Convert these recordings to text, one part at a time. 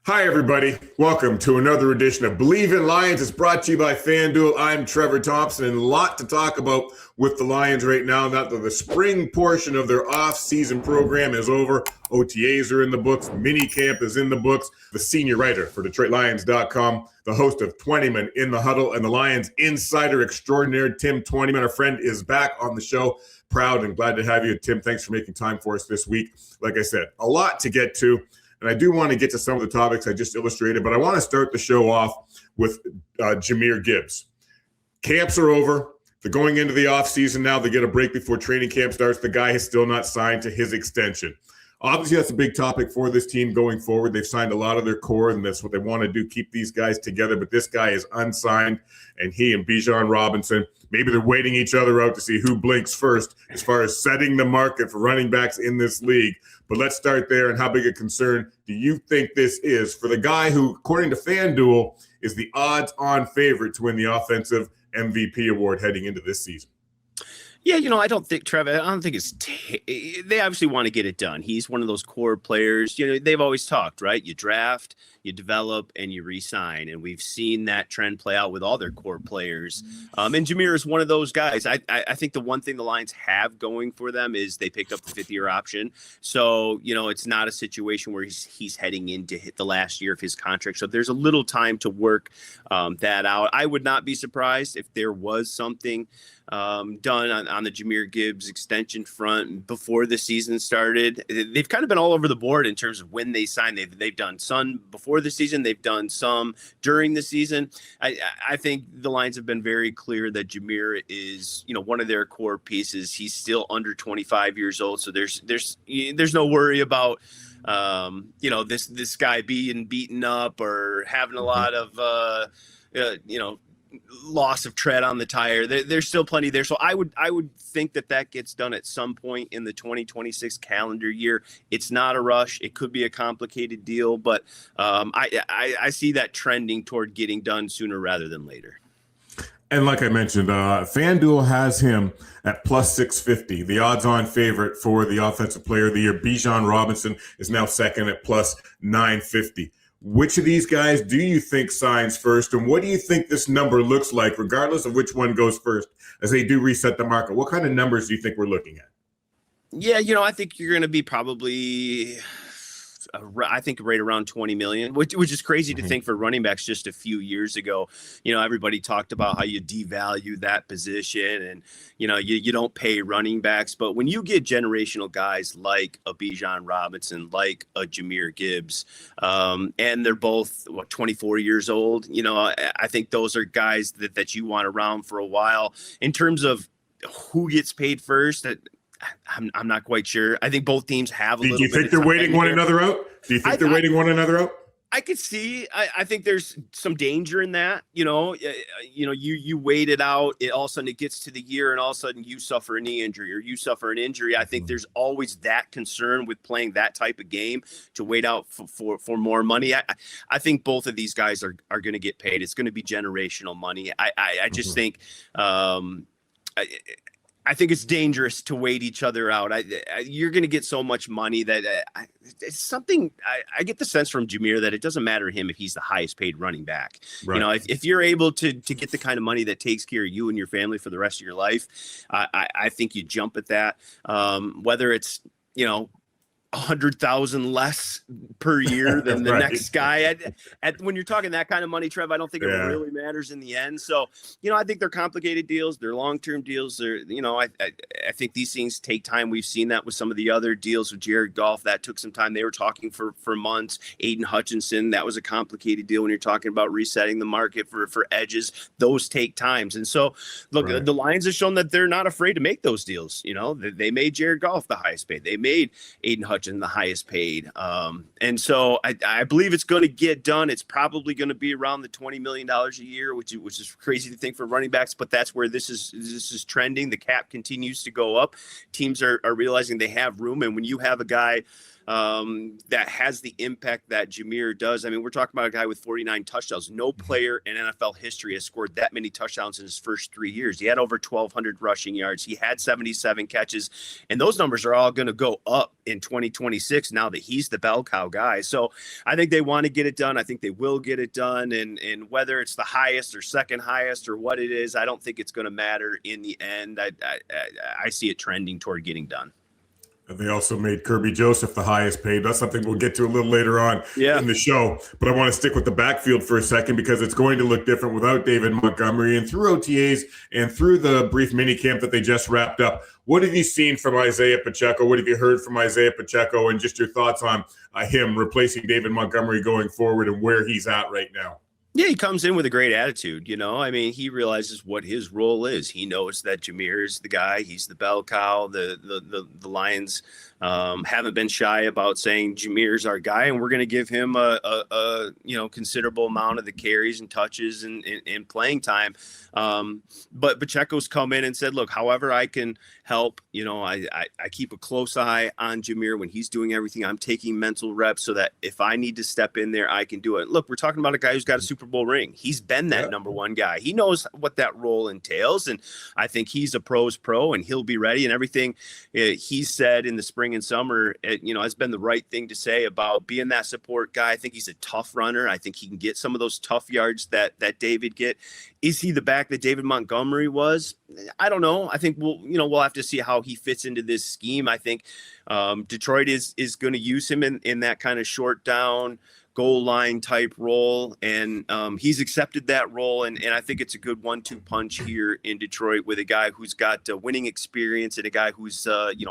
Hi, everybody. Welcome to another edition of Believe in Lions. It's brought to you by FanDuel. I'm Trevor Thompson, and a lot to talk about with the Lions right now. Now that the spring portion of their off-season program is over, OTAs are in the books, minicamp is in the books. The senior writer for DetroitLions.com, the host of Twentyman in the Huddle, and the Lions insider extraordinaire, Tim Twentyman, our friend, is back on the show. Proud and glad to have you, Tim. Thanks for making time for us this week. Like I said, a lot to get to. And I do want to get to some of the topics I just illustrated, but I want to start the show off with Jahmyr Gibbs. Camps are over. They're going into the offseason now. They get a break before training camp starts. The guy is still not signed to his extension. Obviously, that's a big topic for this team going forward. They've signed a lot of their core, and that's what they want to do, keep these guys together. But this guy is unsigned, and he and Bijan Robinson, maybe they're waiting each other out to see who blinks first as far as setting the market for running backs in this league. But let's start there. And how big a concern do you think this is for the guy who, according to FanDuel, is the odds-on favorite to win the offensive MVP award heading into this season? Yeah, I don't think, Trevor, I don't think they obviously want to get it done. He's one of those core players. They've always talked, right? You draft, you develop, and you re-sign. And we've seen that trend play out with all their core players. And Jahmyr is one of those guys. I think the one thing the Lions have going for them is they picked up the fifth-year option. So, it's not a situation where he's heading in to hit the last year of his contract. So there's a little time to work that out. I would not be surprised if there was something done on the Jahmyr Gibbs extension front before the season started. They've kind of been all over the board in terms of when they signed. They've done some before the season. They've done some during the season. I think the Lions have been very clear that Jahmyr is, one of their core pieces. He's still under 25 years old. So there's no worry about, this guy being beaten up or having a lot of, loss of tread on the tire. There's still plenty there. So I would think that gets done at some point in the 2026 calendar year. It's not a rush. It could be a complicated deal, but I see that trending toward getting done sooner rather than later. And like I mentioned, FanDuel has him at plus 650, the odds-on favorite for the Offensive Player of the Year. Bijan Robinson is now second at plus 950. Which of these guys do you think signs first, and what do you think this number looks like, regardless of which one goes first, as they do reset the market? What kind of numbers do you think we're looking at? Yeah, I think you're going to be probably I think right around 20 million, which is crazy to think for running backs just a few years ago. Everybody talked about how you devalue that position and, you don't pay running backs. But when you get generational guys like a Bijan Robinson, like a Jahmyr Gibbs, and they're both 24 years old, I think those are guys that you want around for a while. In terms of who gets paid first, I'm not quite sure. I think boboth teams have a little bit. Do you think they're waiting one another out? Do you think they're waiting one another out? I could see. I think there's some danger in that. You wait it out. All of a sudden it gets to the year, and all of a sudden you suffer a knee injury or you suffer an injury. I think there's always that concern with playing that type of game to wait out for more money. I think both of these guys are going to get paid. It's going to be generational money. I just think. I think it's dangerous to wait each other out. You're going to get so much money that it's something I get the sense from Jahmyr that it doesn't matter to him if he's the highest paid running back. Right. If you're able to get the kind of money that takes care of you and your family for the rest of your life, I think you jump at that. Whether it's, 100,000 less per year than the next guy. When you're talking that kind of money, Trev, I don't think it really matters in the end. So, I think they're complicated deals. They're long-term deals. They're, I think these things take time. We've seen that with some of the other deals with Jared Goff. That took some time. They were talking for months. Aidan Hutchinson, that was a complicated deal when you're talking about resetting the market for edges. Those take times. And so, look, the Lions have shown that they're not afraid to make those deals. They made Jared Goff the highest paid. They made Aidan Hutchinson the highest paid. And so I believe it's going to get done. It's probably going to be around the $20 million a year, which is crazy to think for running backs, but that's where this is trending. The cap continues to go up. Teams are realizing they have room. And when you have a guy that has the impact that Jahmyr does. I mean, we're talking about a guy with 49 touchdowns. No player in NFL history has scored that many touchdowns in his first 3 years. He had over 1,200 rushing yards. He had 77 catches, and those numbers are all going to go up in 2026 now that he's the bell cow guy. So I think they want to get it done. I think they will get it done. And whether it's the highest or second highest or what it is, I don't think it's going to matter in the end. I see it trending toward getting done. And they also made Kirby Joseph the highest paid. That's something we'll get to a little later on in the show. But I want to stick with the backfield for a second because it's going to look different without David Montgomery. And through OTAs and through the brief mini camp that they just wrapped up, what have you seen from Isaiah Pacheco? What have you heard from Isaiah Pacheco? And just your thoughts on him replacing David Montgomery going forward and where he's at right now? Yeah, he comes in with a great attitude, you know. I mean, he realizes what his role is. He knows that Jahmyr is the guy. He's the bell cow. The Lions haven't been shy about saying Jahmyr's our guy, and we're going to give him a considerable amount of the carries and touches and playing time. But Pacheco's come in and said, look, however I can help, you know, I keep a close eye on Jahmyr when he's doing everything. I'm taking mental reps so that if I need to step in there, I can do it. Look, we're talking about a guy who's got a Super Bowl ring. He's been that number one guy. He knows what that role entails, and I think he's a pro's pro, and he'll be ready. And everything he said in the spring and summer, has been the right thing to say about being that support guy. I think he's a tough runner. I think he can get some of those tough yards that David get. Is he the back that David Montgomery was? I don't know. I think we'll have to see how he fits into this scheme. I think Detroit is going to use him in that kind of short down goal line type role, and he's accepted that role, and I think it's a good 1-2 punch here in Detroit with a guy who's got winning experience and a guy who's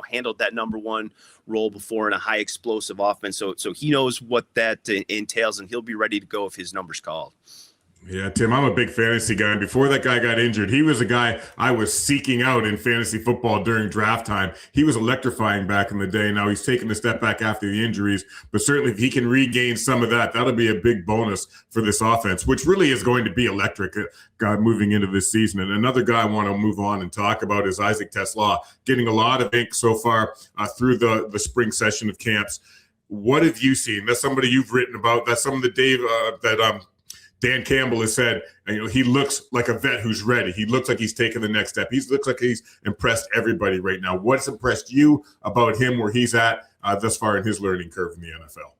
handled that number one role before in a high explosive offense, so he knows what that entails, and he'll be ready to go if his number's called. Yeah, Tim, I'm a big fantasy guy. And before that guy got injured, he was a guy I was seeking out in fantasy football during draft time. He was electrifying back in the day. Now he's taken a step back after the injuries, but certainly if he can regain some of that, that'll be a big bonus for this offense, which really is going to be electric moving into this season. And another guy I want to move on and talk about is Isaac TeSlaa, getting a lot of ink so far through the spring session of camps. What have you seen? That's somebody you've written about. That's something that Dan Campbell has said, he looks like a vet who's ready. He looks like he's taken the next step. He looks like he's impressed everybody right now. What's impressed you about him, where he's at thus far in his learning curve in the NFL?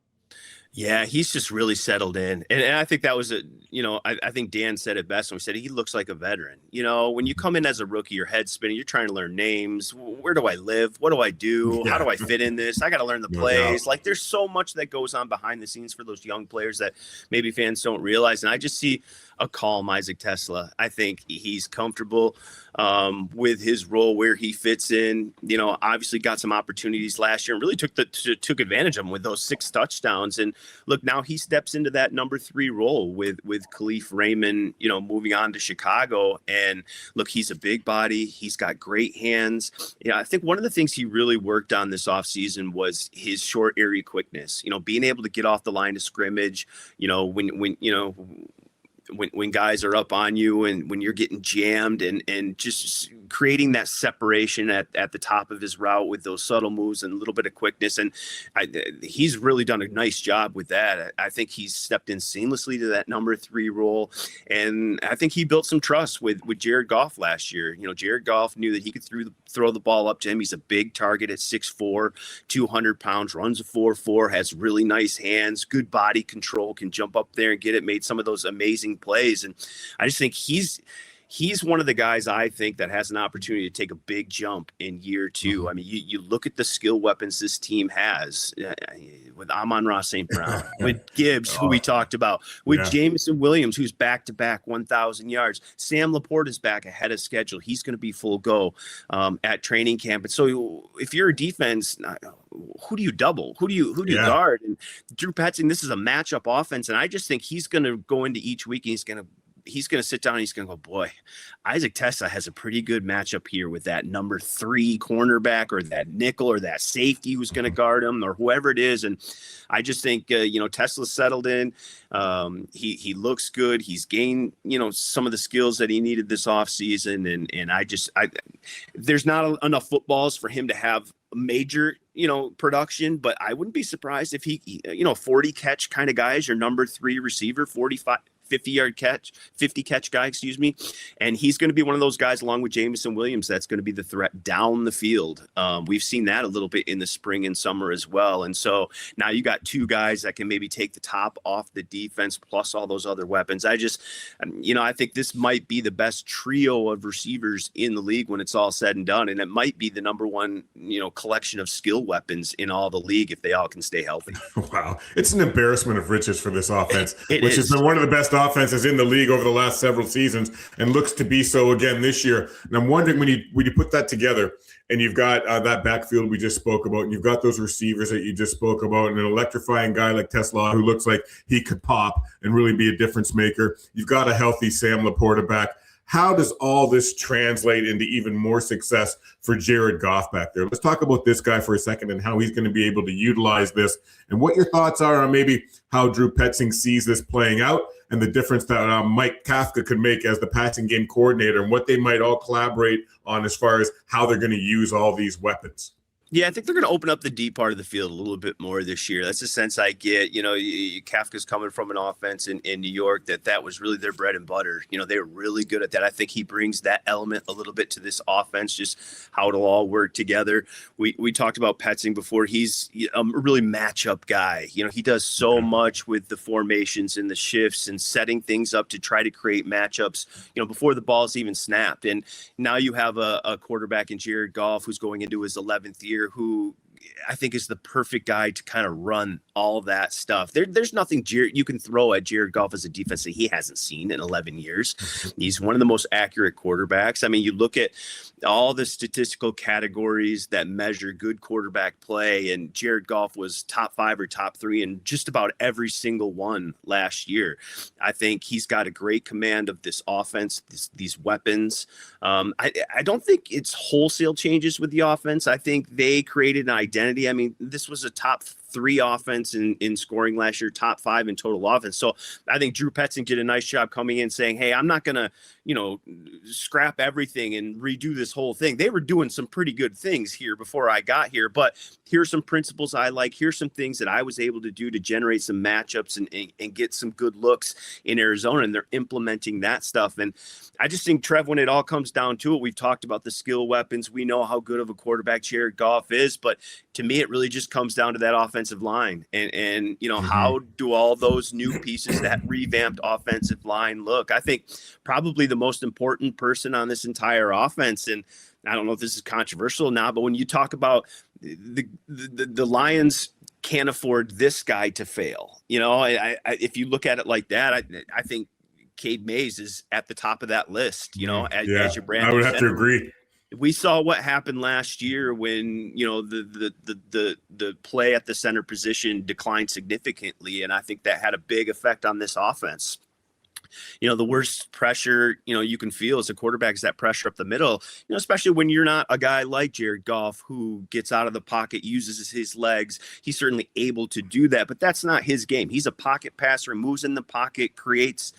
Yeah, he's just really settled in. And I think that was I think Dan said it best when he said he looks like a veteran. You know, when you come in as a rookie, your head's spinning, you're trying to learn names. Where do I live? What do I do? How do I fit in this? I got to learn the plays. Like, there's so much that goes on behind the scenes for those young players that maybe fans don't realize. And I just see a calm Isaac TeSlaa. I think he's comfortable with his role, where he fits in. You know, obviously got some opportunities last year and really took advantage of them with those 6 touchdowns. And look, now he steps into that number 3 role with Khalif Raymond, moving on to Chicago. And look, he's a big body. He's got great hands. I think one of the things he really worked on this offseason was his short area quickness. Being able to get off the line of scrimmage. When guys are up on you and when you're getting jammed, and just creating that separation at the top of his route with those subtle moves and a little bit of quickness. And he's really done a nice job with that. I think he's stepped in seamlessly to that number 3 role. And I think he built some trust with Jared Goff last year. Jared Goff knew that he could throw the ball up to him. He's a big target at 6'4", 200 pounds, runs a 4.4, has really nice hands, good body control, can jump up there and get it, made some of those amazing plays. And I just think he's one of the guys I think that has an opportunity to take a big jump in year 2. I mean, you look at the skill weapons this team has with Amon-Ra St. with Gibbs, who we talked about, with Jameson Williams, who's back-to-back 1,000 yards. Sam Laporte is back ahead of schedule. He's going to be full go at training camp. And so if you're a defense, who do you double? Who do you guard? And Drew Petzing, this is a matchup offense, and I just think he's going to go into each week and he's going to sit down and he's going to go, boy, Isaac TeSlaa has a pretty good matchup here with that number 3 cornerback or that nickel or that safety who's going to guard him or whoever it is. And I just think, TeSlaa's settled in. He looks good. He's gained, some of the skills that he needed this offseason. And there's not enough footballs for him to have major, production, but I wouldn't be surprised if he 40 catch kind of guy is your number 3 receiver, 50 catch guy, excuse me. And he's going to be one of those guys along with Jameson Williams that's going to be the threat down the field. We've seen that a little bit in the spring and summer as well. And so now you got 2 guys that can maybe take the top off the defense plus all those other weapons. I think this might be the best trio of receivers in the league when it's all said and done. And it might be the number 1, collection of skill weapons in all the league if they all can stay healthy. Wow. It's an embarrassment of riches for this offense, which has been one of the best offenses in the league over the last several seasons and looks to be so again this year. And I'm wondering when you put that together and you've got that backfield we just spoke about, and you've got those receivers that you just spoke about, and an electrifying guy like TeSlaa who looks like he could pop and really be a difference maker. You've got a healthy Sam Laporta back. How does all this translate into even more success for Jared Goff back there? Let's talk about this guy for a second and how he's going to be able to utilize this, and what your thoughts are on maybe how Drew Petzing sees this playing out and the difference that Mike Kafka could make as the passing game coordinator, and what they might all collaborate on as far as how they're going to use all these weapons. Yeah, I think they're going to open up the deep part of the field a little bit more this year. That's the sense I get. Kafka's coming from an offense in New York that was really their bread and butter. They were really good at that. I think he brings that element a little bit to this offense, just how it'll all work together. We talked about Petzing before. He's a really matchup guy. He does so much with the formations and the shifts and setting things up to try to create matchups, before the ball's even snapped. And now you have a quarterback in Jared Goff who's going into his 11th year, who I think is the perfect guy to kind of run all that stuff. There's nothing you can throw at Jared Goff as a defense that he hasn't seen in 11 years. He's one of the most accurate quarterbacks. I mean, you look at all the statistical categories that measure good quarterback play, and Jared Goff was top 5 or top 3 in just about every single one last year. I think he's got a great command of this offense, these weapons. I don't think it's wholesale changes with the offense. I think they created an identity. I mean, this was a top 3 offense in scoring last year, top 5 in total offense. So I think Drew Petzing did a nice job coming in saying, hey, I'm not going to, scrap everything and redo this whole thing. They were doing some pretty good things here before I got here, but here's some principles I like. Here's some things that I was able to do to generate some matchups and get some good looks in Arizona. And they're implementing that stuff. And I just think, Trev, when it all comes down to it, we've talked about the skill weapons. We know how good of a quarterback Jared Goff is, but to me, it really just comes down to that offensive line. And how do all those new pieces, that revamped offensive line look? I think probably the most important person on this entire offense, and I don't know if this is controversial now, but when you talk about the Lions can't afford this guy to fail. If you look at it like that, I think Cade Mays is at the top of that list, as your brand. I would have to agree. We saw what happened last year when, the play at the center position declined significantly. And I think that had a big effect on this offense. The worst pressure, you can feel as a quarterback is that pressure up the middle, especially when you're not a guy like Jared Goff who gets out of the pocket, uses his legs. He's certainly able to do that, but that's not his game. He's a pocket passer, moves in the pocket, creates,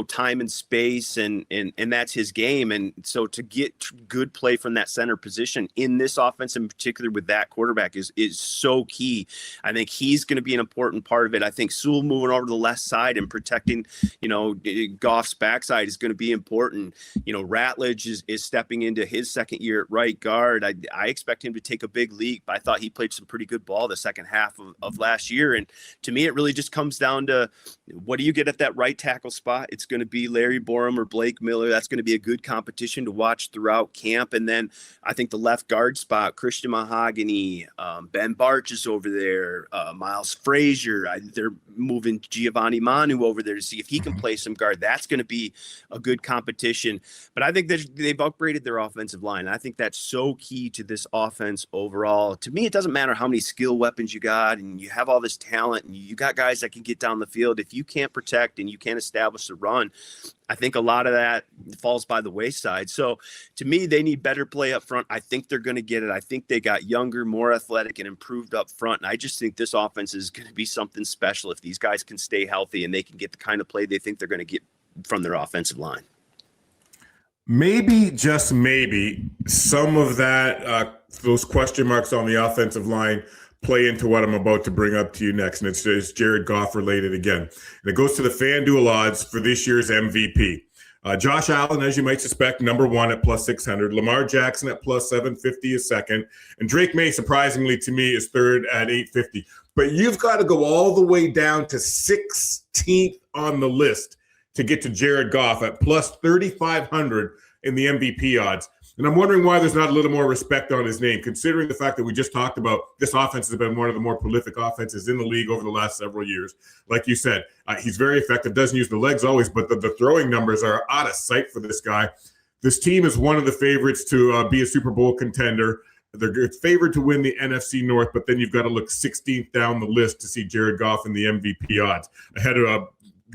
time and space, and that's his game. And so to get good play from that center position in this offense, in particular with that quarterback, is so key. I think he's going to be an important part of it. I think Sewell moving over to the left side and protecting, Goff's backside is going to be important. Ratledge is stepping into his second year at right guard. I expect him to take a big leap. I thought he played some pretty good ball the second half of last year. And to me, it really just comes down to, what do you get at that right tackle spot? It's going to be Larry Borum or Blake Miller. That's going to be a good competition to watch throughout camp. And then I think the left guard spot, Christian Mahogany, Ben Barch is over there, Miles Frazier. They're moving Giovanni Manu over there to see if he can play some guard. That's going to be a good competition. But I think they've upgraded their offensive line. I think that's so key to this offense overall. To me, it doesn't matter how many skill weapons you got and you have all this talent and you got guys that can get down the field. If you can't protect and you can't establish the run, I think a lot of that falls by the wayside. So to me, they need better play up front. I think they're going to get it. I think they got younger, more athletic, and improved up front. And I just think this offense is going to be something special if these guys can stay healthy and they can get the kind of play they think they're going to get from their offensive line. Maybe, just maybe, some of that those question marks on the offensive line play into what I'm about to bring up to you next. And it's Jared Goff related again. And it goes to the FanDuel odds for this year's MVP. Josh Allen, as you might suspect, number one at plus 600. Lamar Jackson at plus 750 is second. And Drake May, surprisingly to me, is third at 850. But you've got to go all the way down to 16th on the list to get to Jared Goff at plus 3,500 in the MVP odds. And I'm wondering why there's not a little more respect on his name, considering the fact that we just talked about this offense has been one of the more prolific offenses in the league over the last several years. Like you said, he's very effective, doesn't use the legs always, but the throwing numbers are out of sight for this guy. This team is one of the favorites to be a Super Bowl contender. They're favored to win the NFC North, but then you've got to look 16th down the list to see Jared Goff in the MVP odds. Ahead of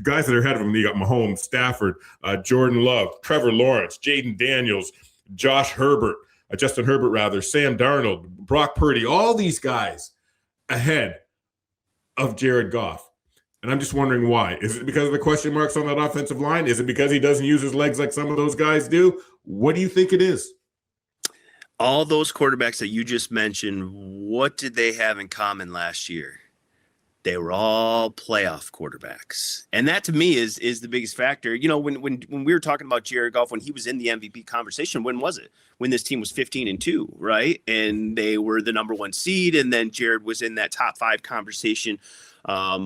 guys that are ahead of him, you got Mahomes, Stafford, Jordan Love, Trevor Lawrence, Jaden Daniels, Justin Herbert, Sam Darnold, Brock Purdy, all these guys ahead of Jared Goff. And I'm just wondering why. Is it because of the question marks on that offensive line? Is it because he doesn't use his legs like some of those guys do? What do you think it is? All those quarterbacks that you just mentioned, what did they have in common last year? They were all playoff quarterbacks. And that to me is the biggest factor. You know, when we were talking about Jared Goff, when he was in the MVP conversation, when was it? When this team was 15-2, right? And they were the number one seed. And then Jared was in that top 5 conversation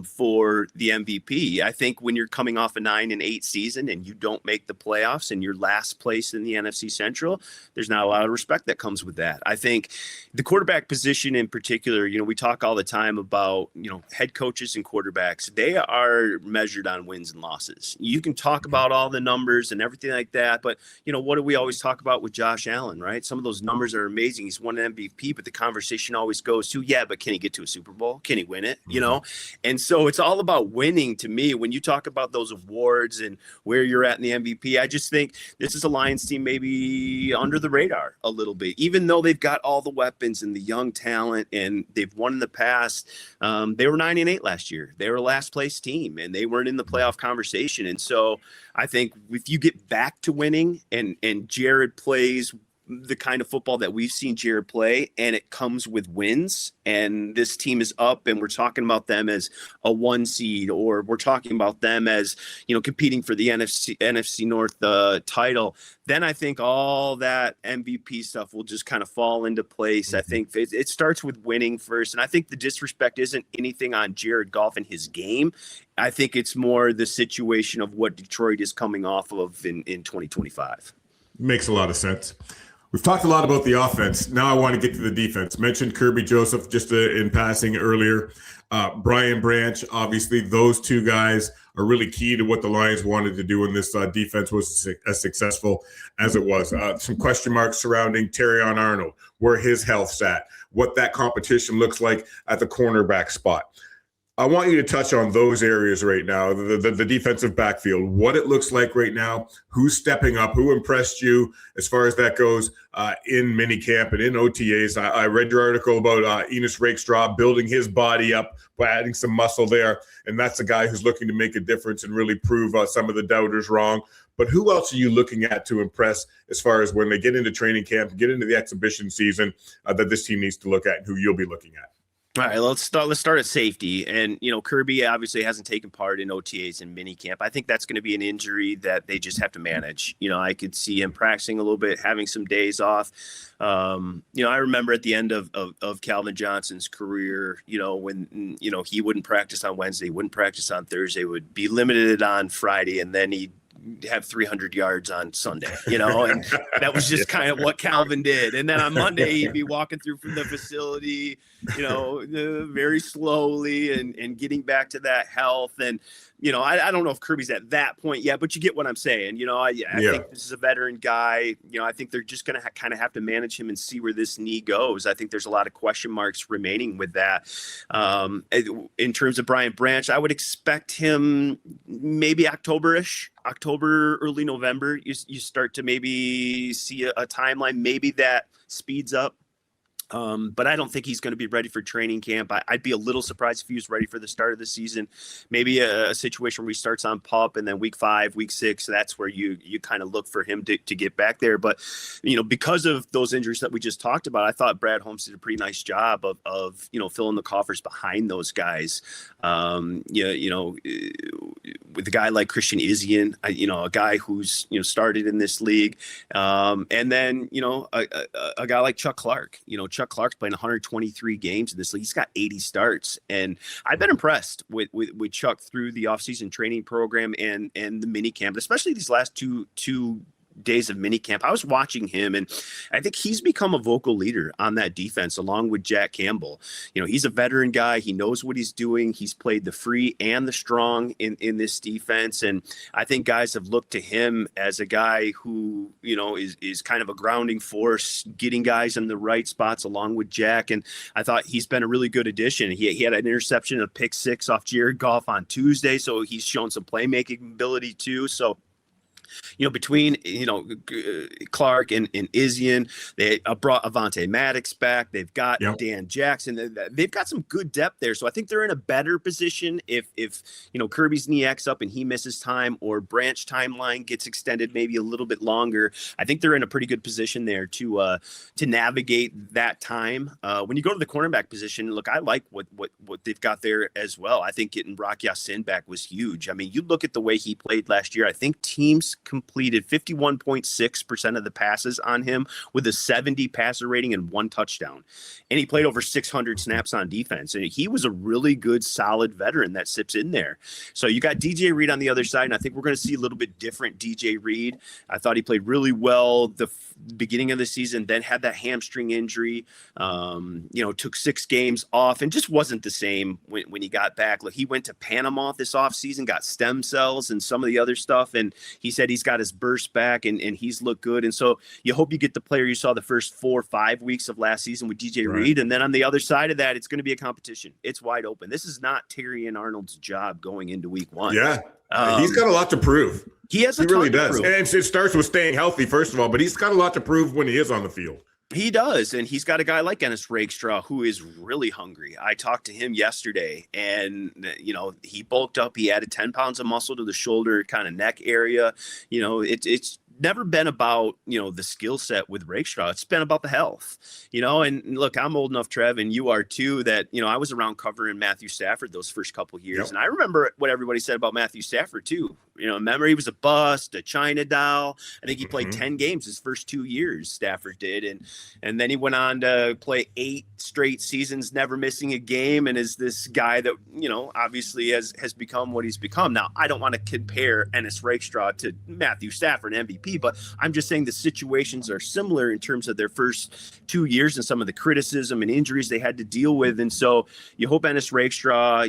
for the MVP. I think when you're coming off a 9-8 season and you don't make the playoffs and you're last place in the NFC Central, there's not a lot of respect that comes with that. I think the quarterback position in particular, you know, we talk all the time about, you know, head coaches and quarterbacks. They are measured on wins and losses. You can talk about all the numbers and everything like that, but, you know, what do we always talk about with Josh Allen, right? Some of those numbers are amazing. He's won an MVP, but the conversation always goes to, yeah, but can he get to a Super Bowl? Can he win it? You know? And so it's all about winning to me. When you talk about those awards and where you're at in the MVP, I just think this is a Lions team maybe under the radar a little bit, even though they've got all the weapons and the young talent and they've won in the past. They were 9-8 last year. They were a last place team and they weren't in the playoff conversation. And so I think if you get back to winning and Jared plays the kind of football that we've seen Jared play, and it comes with wins, and this team is up, and we're talking about them as a 1 seed, or we're talking about them as, you know, competing for the NFC North title, then I think all that MVP stuff will just kind of fall into place. I think it starts with winning first, and I think the disrespect isn't anything on Jared Goff and his game. I think it's more the situation of what Detroit is coming off of in 2025. Makes a lot of sense. We've talked a lot about the offense. Now I want to get to the defense. Mentioned Kirby Joseph just in passing earlier. Brian Branch, obviously, those two guys are really key to what the Lions wanted to do when this defense was as successful as it was. Some question marks surrounding Terrion Arnold, where his health's at, what that competition looks like at the cornerback spot. I want you to touch on those areas right now, the defensive backfield, what it looks like right now, who's stepping up, who impressed you as far as that goes in minicamp and in OTAs. I read your article about Enos Rakestraw building his body up by adding some muscle there, and that's a guy who's looking to make a difference and really prove some of the doubters wrong. But who else are you looking at to impress as far as when they get into training camp, get into the exhibition season that this team needs to look at and who you'll be looking at? All right, let's start at safety. And, you know, Kirby obviously hasn't taken part in OTAs and minicamp. I think that's going to be an injury that they just have to manage. You know, I could see him practicing a little bit, having some days off. You know, I remember at the end of Calvin Johnson's career, you know, when, you know, he wouldn't practice on Wednesday, wouldn't practice on Thursday, would be limited on Friday, and then he'd have 300 yards on Sunday, you know, and that was just kind of what Calvin did. And then on Monday, he'd be walking through from the facility, you know, very slowly and getting back to that health. And, you know, I don't know if Kirby's at that point yet, but you get what I'm saying. You know, I think this is a veteran guy. You know, I think they're just going to kind of have to manage him and see where this knee goes. I think there's a lot of question marks remaining with that. In terms of Brian Branch, I would expect him maybe October-ish. October, early November, you start to maybe see a timeline. Maybe that speeds up But I don't think he's going to be ready for training camp. I'd be a little surprised if he was ready for the start of the season. Maybe a situation where he starts on PUP and then week 5, week 6, that's where you kind of look for him to get back there. But, because of those injuries that we just talked about, I thought Brad Holmes did a pretty nice job of filling the coffers behind those guys. With a guy like Christian Izien, a guy who's, started in this league. And then, a guy like Chuck Clark. Chuck Clark's playing 123 games in this league. He's got 80 starts. And I've been impressed with Chuck through the offseason training program and the mini camp, especially these last two days of mini camp. I was watching him, and I think he's become a vocal leader on that defense along with Jack Campbell. He's a veteran guy. He knows what he's doing. He's played the free and the strong in this defense. And I think guys have looked to him as a guy who, is kind of a grounding force, getting guys in the right spots along with Jack. And I thought he's been a really good addition. He had an interception, a pick 6 off Jahmyr Goff on Tuesday. So he's shown some playmaking ability too. So between, Clark and Izien, they brought Avonte Maddox back. They've got Dan Jackson. They've got some good depth there. So I think they're in a better position if Kirby's knee acts up and he misses time, or Branch timeline gets extended maybe a little bit longer. I think they're in a pretty good position there to navigate that time. When you go to the cornerback position, look, I like what they've got there as well. I think getting Rock Ya-Sin back was huge. I mean, you look at the way he played last year. I think teams completed 51.6% of the passes on him with a 70 passer rating and 1 touchdown. And he played over 600 snaps on defense. And he was a really good, solid veteran that sips in there. So you got DJ Reed on the other side, and I think we're going to see a little bit different DJ Reed. I thought he played really well the beginning of the season, then had that hamstring injury, took 6 games off and just wasn't the same when he got back. Like, he went to Panama this offseason, got stem cells and some of the other stuff. And he said he's got his burst back and he's looked good. And so you hope you get the player you saw the first 4 or 5 weeks of last season with DJ Reed. And then on the other side of that, it's going to be a competition. It's wide open. This is not Terry and Arnold's job going into week 1. Yeah. He's got a lot to prove. He has a ton really to does. Prove. And it starts with staying healthy, first of all, but he's got a lot to prove when he is on the field. He does, and he's got a guy like Ennis Rakestraw who is really hungry. I talked to him yesterday, and he bulked up. He added 10 pounds of muscle to the shoulder, kind of neck area. It's never been about the skill set with Rakestraw. It's been about the health. And look, I'm old enough, Trev, and you are too, that I was around covering Matthew Stafford those first couple of years, and I remember what everybody said about Matthew Stafford too. Remember, he was a bust, a China doll. I think he played 10 games his first 2 years, Stafford did. And then he went on to play 8 straight seasons, never missing a game, and is this guy that, obviously has become what he's become. Now, I don't want to compare Ennis Rakestraw to Matthew Stafford, MVP, but I'm just saying the situations are similar in terms of their first 2 years and some of the criticism and injuries they had to deal with. And so you hope Ennis Rakestraw,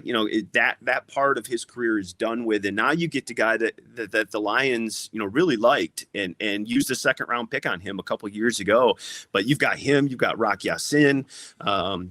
that part of his career is done with. And now you get to guy that the Lions, really liked and used a 2nd-round pick on him a couple of years ago. But you've got him, you've got Rock Ya-Sin,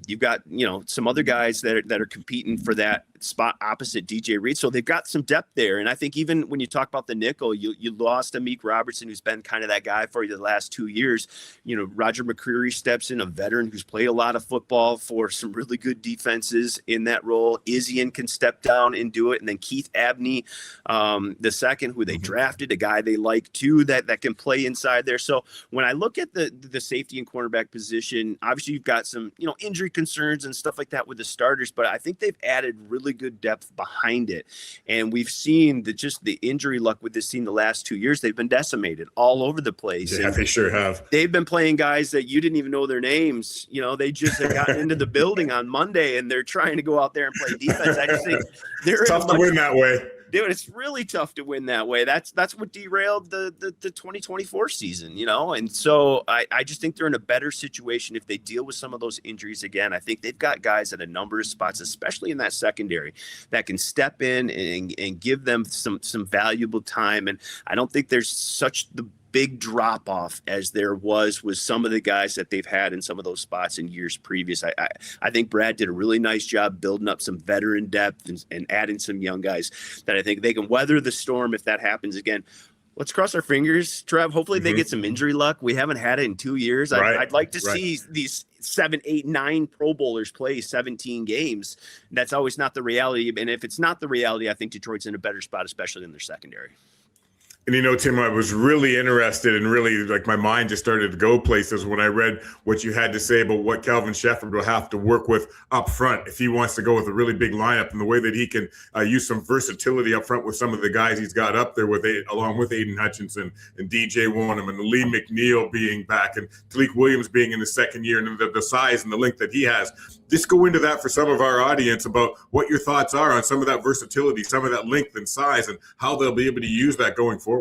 you've got, some other guys that are competing for that spot opposite DJ Reed. So they've got some depth there. And I think even when you talk about the nickel, you lost Amik Robertson, who's been kind of that guy for you the last 2 years. Roger McCreary steps in, a veteran who's played a lot of football for some really good defenses in that role. Izien can step down and do it. And then Keith Abney, the second, who they drafted, a guy they like too, that can play inside there. So when I look at the safety and cornerback position, obviously you've got some, injury concerns and stuff like that with the starters, but I think they've added really good depth behind it. And we've seen just the injury luck with this team the last 2 years. They've been decimated all over the place. Yeah, they sure have. They've been playing guys that you didn't even know their names. They just have gotten into the building on Monday and they're trying to go out there and play defense. I just think they're tough to win that way. Dude, it's really tough to win that way. That's what derailed the 2024 season, And so I just think they're in a better situation if they deal with some of those injuries again. I think they've got guys at a number of spots, especially in that secondary, that can step in and give them some valuable time. And I don't think there's such the big drop off as there was with some of the guys that they've had in some of those spots in years previous. I think Brad did a really nice job building up some veteran depth and adding some young guys that I think they can weather the storm if that happens again. Let's cross our fingers, Trev. Hopefully they get some injury luck. We haven't had it in 2 years. Right. I'd like to see these 7, 8, 9 Pro Bowlers play 17 games. That's always not the reality. And if it's not the reality, I think Detroit's in a better spot, especially in their secondary. And Tim, I was really interested and really like my mind just started to go places when I read what you had to say about what Calvin Shepard will have to work with up front if he wants to go with a really big lineup, and the way that he can use some versatility up front with some of the guys he's got up there along with Aidan Hutchinson and DJ Wonnum and Lee McNeil being back and Tyreek Williams being in his second year, and the size and the length that he has. Just go into that for some of our audience about what your thoughts are on some of that versatility, some of that length and size, and how they'll be able to use that going forward.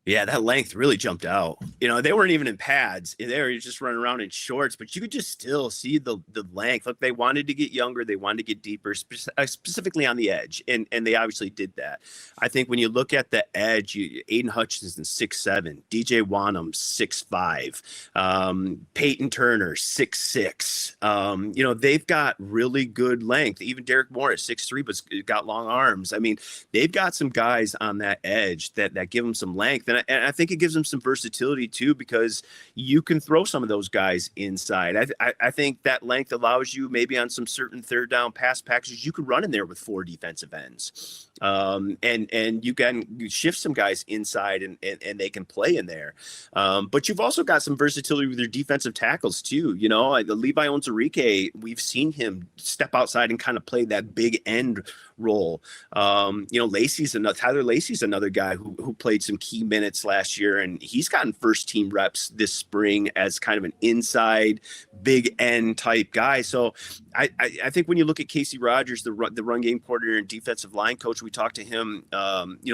Yeah, that length really jumped out. They weren't even in pads. They were just running around in shorts, but you could just still see the length. Look, they wanted to get younger. They wanted to get deeper, specifically on the edge, and they obviously did that. I think when you look at the edge, Aidan Hutchinson 6'7", DJ Wonnum 6'5", Peyton Turner 6'6". They've got really good length. Even Derek Moore at 6'3", but got long arms. I mean, they've got some guys on that edge that give them some length. And I think it gives them some versatility too, because you can throw some of those guys inside. I think that length allows you maybe on some certain third down pass packages, you could run in there with 4 defensive ends. And you can shift some guys inside and they can play in there. But you've also got some versatility with your defensive tackles too. Levi Onwuzurike, we've seen him step outside and kind of play that big end role. Tyler Lacey's another guy who played some key minutes last year, and he's gotten first team reps this spring as kind of an inside big end type guy. So I think when you look at Casey Rogers, the run game coordinator and defensive line coach, we talked to him,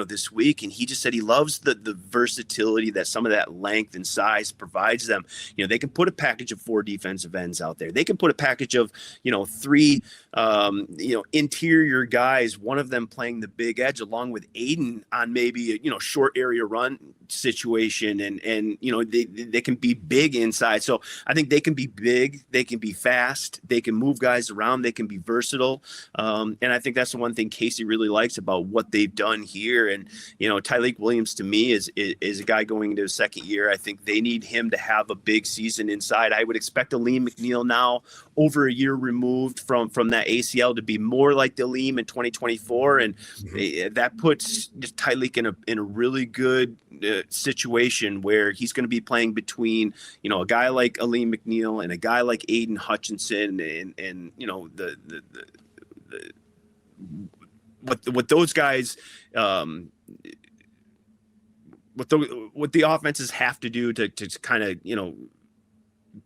this week, and he just said he loves the versatility that some of that length and size provides them. They can put a package of 4 defensive ends out there. They can put a package of, 3, interior guys, one of them playing the big edge along with Aidan on maybe a, short area run situation. And they can be big inside. So I think they can be big. They can be fast. They can move guys around. They can be versatile. And I think that's the one thing Casey really likes about what they've done here. And, Tyreek Williams to me is a guy going into his second year. I think they need him to have a big season inside. I would expect Lee McNeil now, over a year removed from that ACL, to be more like Aleem in 2024. And that puts Tyreek in a really good situation where he's going to be playing between, a guy like Aleem McNeil and a guy like Aidan Hutchinson and what those guys, what the offenses have to do to kind of,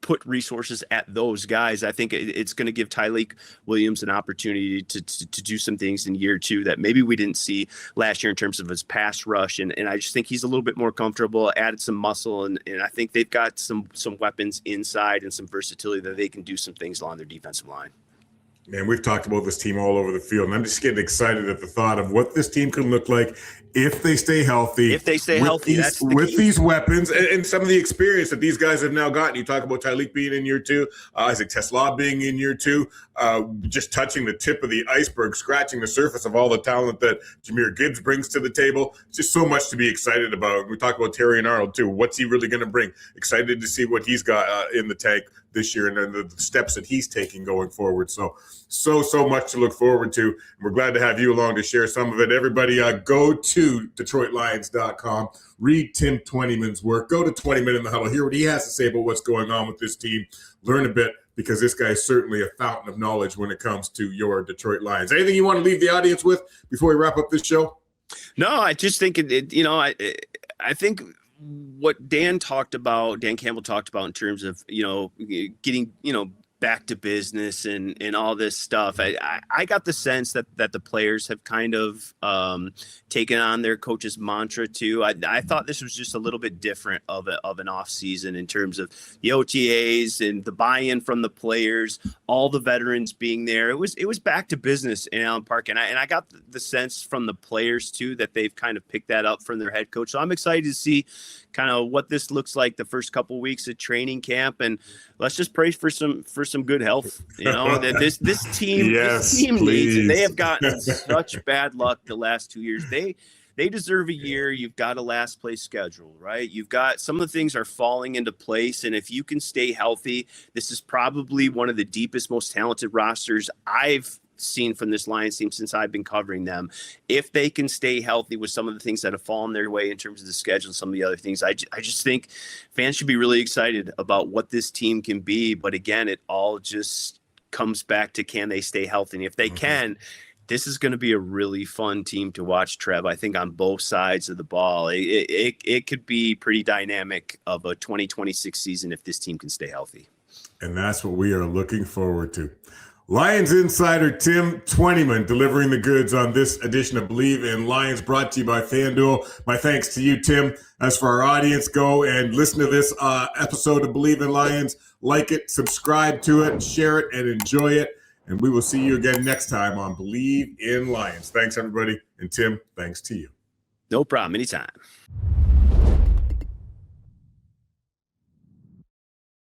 put resources at those guys. I think it's going to give Tyreek Williams an opportunity to do some things in year 2 that maybe we didn't see last year in terms of his pass rush. And I just think he's a little bit more comfortable, added some muscle. And I think they've got some weapons inside and some versatility that they can do some things along their defensive line. Man, we've talked about this team all over the field, and I'm just getting excited at the thought of what this team can look like if they stay healthy. If they stay healthy, that's with these weapons and some of the experience that these guys have now gotten. You talk about Tyreek being in year 2, Isaac TeSlaa being in year 2, just touching the tip of the iceberg, scratching the surface of all the talent that Jahmyr Gibbs brings to the table. Just so much to be excited about. We talk about Terry and Arnold too. What's he really going to bring? Excited to see what he's got in the tank this year and the steps that he's taking going forward. So much to look forward to. We're glad to have you along to share some of it. Everybody go to DetroitLions.com, read Tim Twentyman's work, go to Twentyman in the Huddle, hear what he has to say about what's going on with this team, learn a bit, because this guy is certainly a fountain of knowledge when it comes to your Detroit Lions. Anything you want to leave the audience with before we wrap up this show? No, I just think I think what Dan Campbell talked about in terms of, getting, back to business and all this stuff. I got the sense that the players have kind of taken on their coach's mantra too. I thought this was just a little bit different of an off season in terms of the OTAs and the buy-in from the players, all the veterans being there. It was back to business in Allen Park, and I got the sense from the players too that they've kind of picked that up from their head coach. So I'm excited to see kind of what this looks like the first couple of weeks of training camp, and let's just pray for some some good health. That this team Yes, this team please. needs it. They have gotten such bad luck the last 2 years. They deserve a year. You've got a last place schedule, right? You've got some of the things are falling into place. And if you can stay healthy, this is probably one of the deepest, most talented rosters I've seen from this Lions team since I've been covering them. If they can stay healthy with some of the things that have fallen their way in terms of the schedule and some of the other things, I just think fans should be really excited about what this team can be. But again, it all just comes back to, can they stay healthy? And if they can, this is going to be a really fun team to watch, Trev. I think on both sides of the ball, it could be pretty dynamic of a 2026 season if this team can stay healthy. And that's what we are looking forward to. Lions insider Tim Twentyman delivering the goods on this edition of Believe in Lions, brought to you by FanDuel. My thanks to you, Tim. As for our audience, go and listen to this episode of Believe in Lions. Like it, subscribe to it, share it, and enjoy it. And we will see you again next time on Believe in Lions. Thanks, everybody. And Tim, thanks to you. No problem. Anytime.